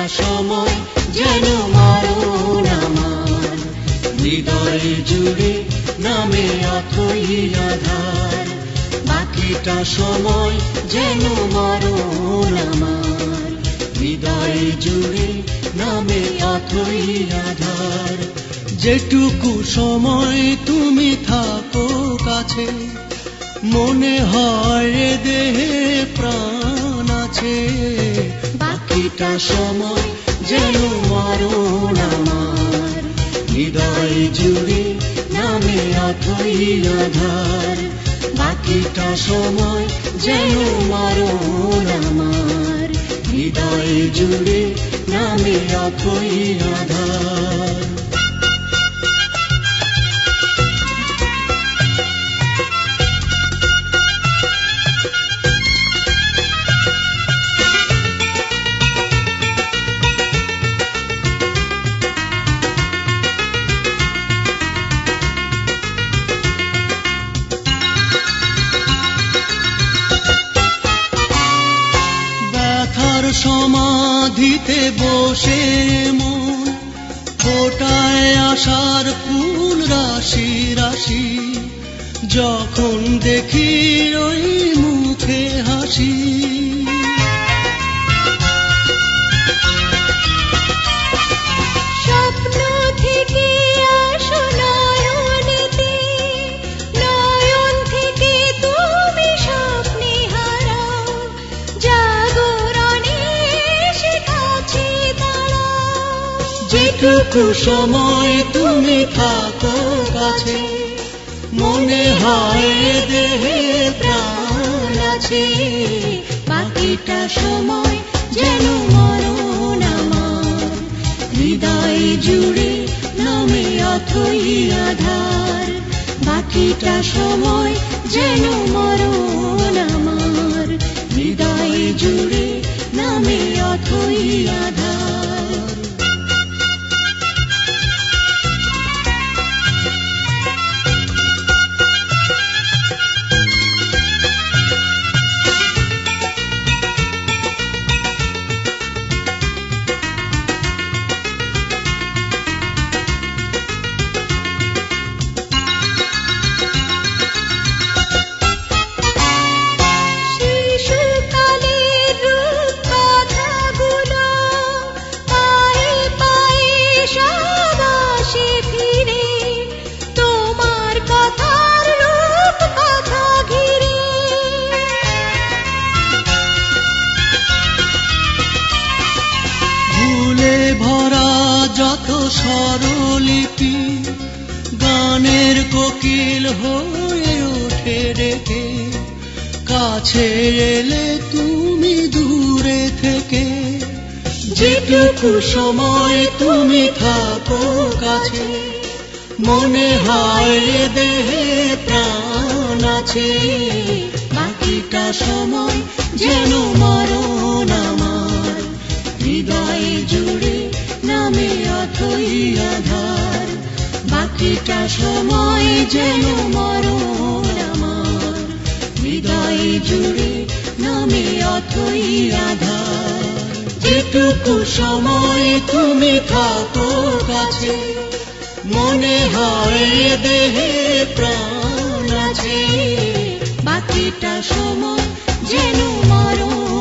সময় যেন মরণ আমার, হৃদয় জুড়ে নামে অথই আধার। বাকিটা সময় যেন মরণ আমার, হৃদয় জুড়ে নামে অথই আধার। যেটুকু সময় তুমি থাকো কাছে, মনে হয় এ দেহে প্রাণ আছে। বাকিটা সময় যেন মরণ আমার, হৃদয় জুড়ে নামে অথই আধার। বাকিটা সময় যেন মরণ আমার, হৃদয় জুড়ে নামে অথই আধার। সমাধিতে বসে মন ফোটায় আশার ফুল রাশি রাশি, যখন দেখি ওই মুখে হাসি। স্বপ্ন থেকে আসো নয়নেতে, নয়ন থেকে তুমি স্বপ্নে হারাও, জাগরণে এসে কাছে দাঁড়াও। যেটুকু সময় তুমি থাকো কাছে, মনে হয় এ দেহে প্রাণ আছে। বাকিটা সময় যেন মরণ আমার, হৃদয় জুড়ে নামে অথই আধার। বাকিটা সময় যেন মরণ আমার, হৃদয় জুড়ে নামে অথই আধার। যত স্বরলিপি গানের কোকিল হয়ে ওঠে ডেকে, কাছে এলে তুমি দূরে থেকে। যেটুকু সময় তুমি থাকো কাছে, মনে হয় এ দেহে প্রাণ আছে। বাকিটা সময় যেন মরণ আমার, হৃদয় জুড়ে নামে অথই আধার। বাকিটা সময় যেন মরণ আমার, হৃদয় জুড়ে নামে অথই আধার। যেটুকু সময় তুমি থাকো কাছে, মনে হয় এ দেহে প্রাণ আছে। বাকিটা সময় যেন মরণ